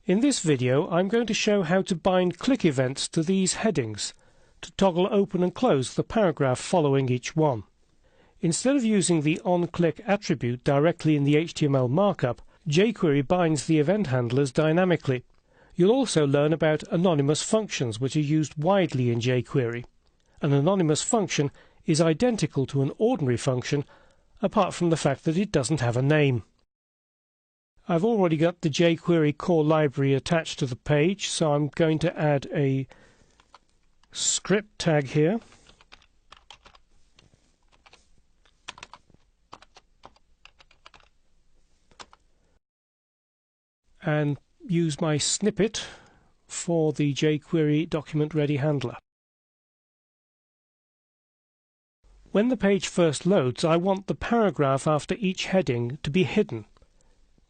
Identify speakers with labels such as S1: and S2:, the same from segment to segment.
S1: In this video I'm going to show how to bind click events to these headings to toggle open and close the paragraph following each one. Instead of using the onClick attribute directly in the HTML markup, jQuery binds the event handlers dynamically. You'll also learn about anonymous functions which are used widely in jQuery. An anonymous function is identical to an ordinary function apart from the fact that it doesn't have a name. I've already got the jQuery core library attached to the page, so I'm going to add a script tag here. And use my snippet for the jQuery document ready handler. When the page first loads, I want the paragraph after each heading to be hidden.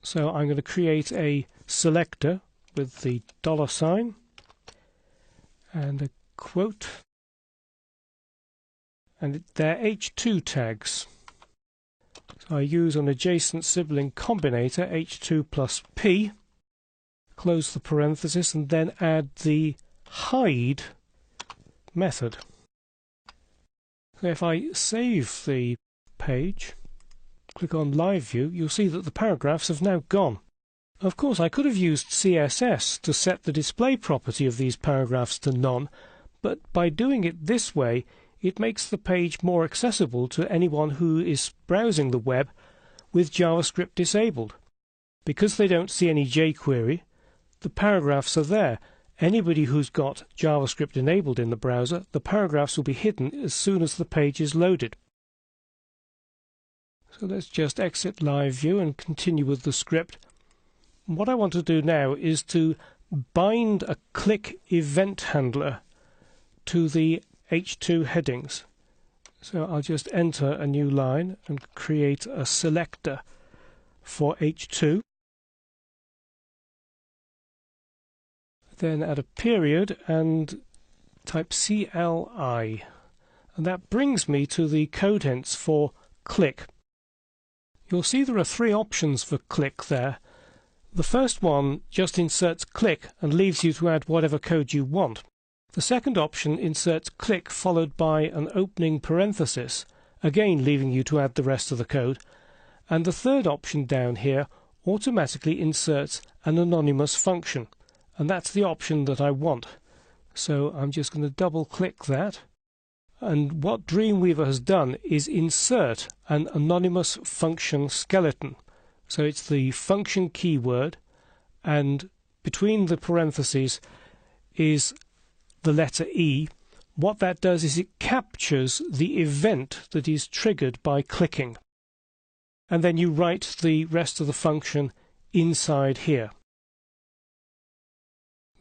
S1: So I'm going to create a selector with the $sign and a quote, and they're H2 tags. So I use an adjacent sibling combinator H2 plus P, close the parenthesis, and then add the hide method. So if I save the page, click on Live View, you'll see that the paragraphs have now gone. Of course, I could have used CSS to set the display property of these paragraphs to none, but by doing it this way, it makes the page more accessible to anyone who is browsing the web with JavaScript disabled. Because they don't see any jQuery, the paragraphs are there. Anybody who's got JavaScript enabled in the browser, the paragraphs will be hidden as soon as the page is loaded. So let's just exit Live View and continue with the script. What I want to do now is to bind a click event handler to the H2 headings. So I'll just enter a new line and create a selector for H2. Then add a period and type CLI. And that brings me to the code hints for click. You'll see there are three options for click there. The first one just inserts click and leaves you to add whatever code you want. The second option inserts click followed by an opening parenthesis, again leaving you to add the rest of the code. And the third option down here automatically inserts an anonymous function. And that's the option that I want. So I'm just going to double click that. And what Dreamweaver has done is insert an anonymous function skeleton. So it's the function keyword, and between the parentheses is the letter E. What that does is it captures the event that is triggered by clicking. And then you write the rest of the function inside here.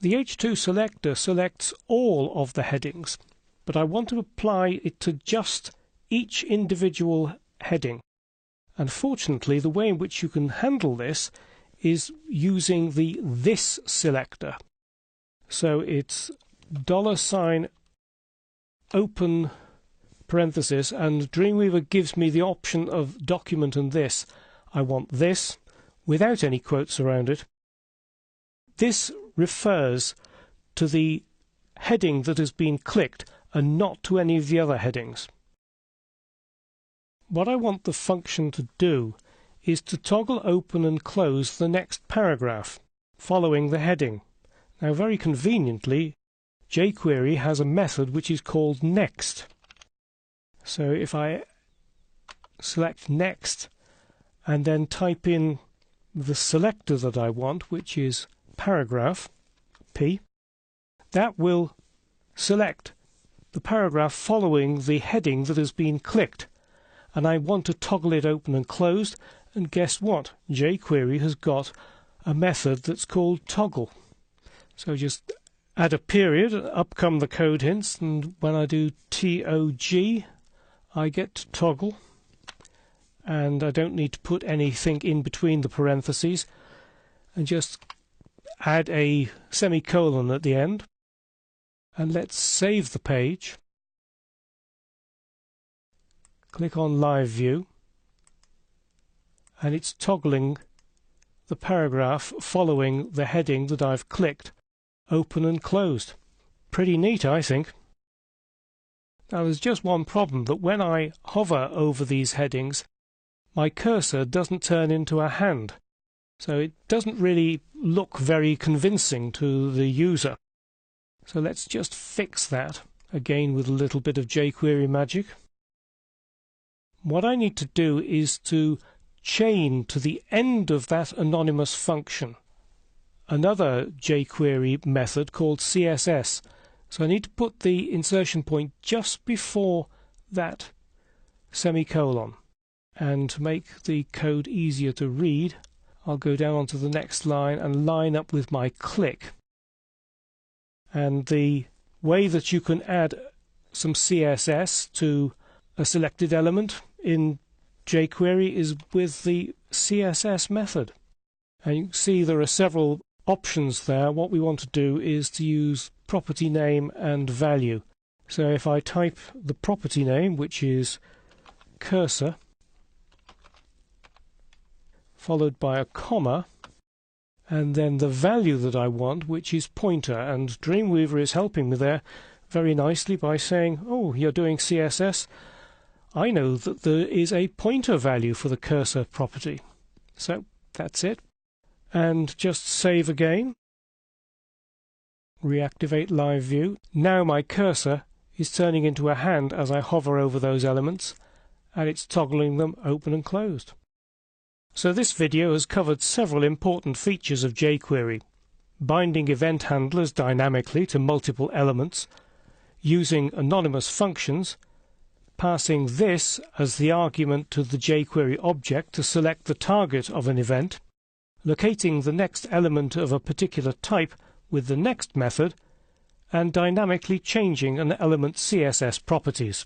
S1: The H2 selector selects all of the headings, but I want to apply it to just each individual heading. And fortunately, the way in which you can handle this is using the this selector. So it's $sign open parenthesis, and Dreamweaver gives me the option of document and this. I want this without any quotes around it. This refers to the heading that has been clicked and not to any of the other headings. What I want the function to do is to toggle open and close the next paragraph following the heading. Now, very conveniently, jQuery has a method which is called next. So if I select next and then type in the selector that I want, which is paragraph P, that will select the paragraph following the heading that has been clicked. And I want to toggle it open and closed, and guess what? jQuery has got a method that's called toggle. So just add a period, up come the code hints, and when I do TOG, I get toggle, and I don't need to put anything in between the parentheses, and just add a semicolon at the end. And let's save the page. Click on Live View, and it's toggling the paragraph following the heading that I've clicked, open and closed. Pretty neat, I think. Now there's just one problem, that when I hover over these headings, my cursor doesn't turn into a hand, so it doesn't really look very convincing to the user. So let's just fix that, again with a little bit of jQuery magic. What I need to do is to chain to the end of that anonymous function another jQuery method called CSS. So I need to put the insertion point just before that semicolon. And to make the code easier to read, I'll go down onto the next line and line up with my click. And the way that you can add some CSS to a selected element in jQuery is with the CSS method. And you can see there are several options there. What we want to do is to use property name and value. So if I type the property name, which is cursor, followed by a comma, and then the value that I want, which is pointer, and Dreamweaver is helping me there very nicely by saying, oh, you're doing CSS. I know that there is a pointer value for the cursor property. So that's it. And just save again. Reactivate live view. Now my cursor is turning into a hand as I hover over those elements, and it's toggling them open and closed. So this video has covered several important features of jQuery: binding event handlers dynamically to multiple elements, using anonymous functions, passing this as the argument to the jQuery object to select the target of an event, locating the next element of a particular type with the next method, and dynamically changing an element's CSS properties.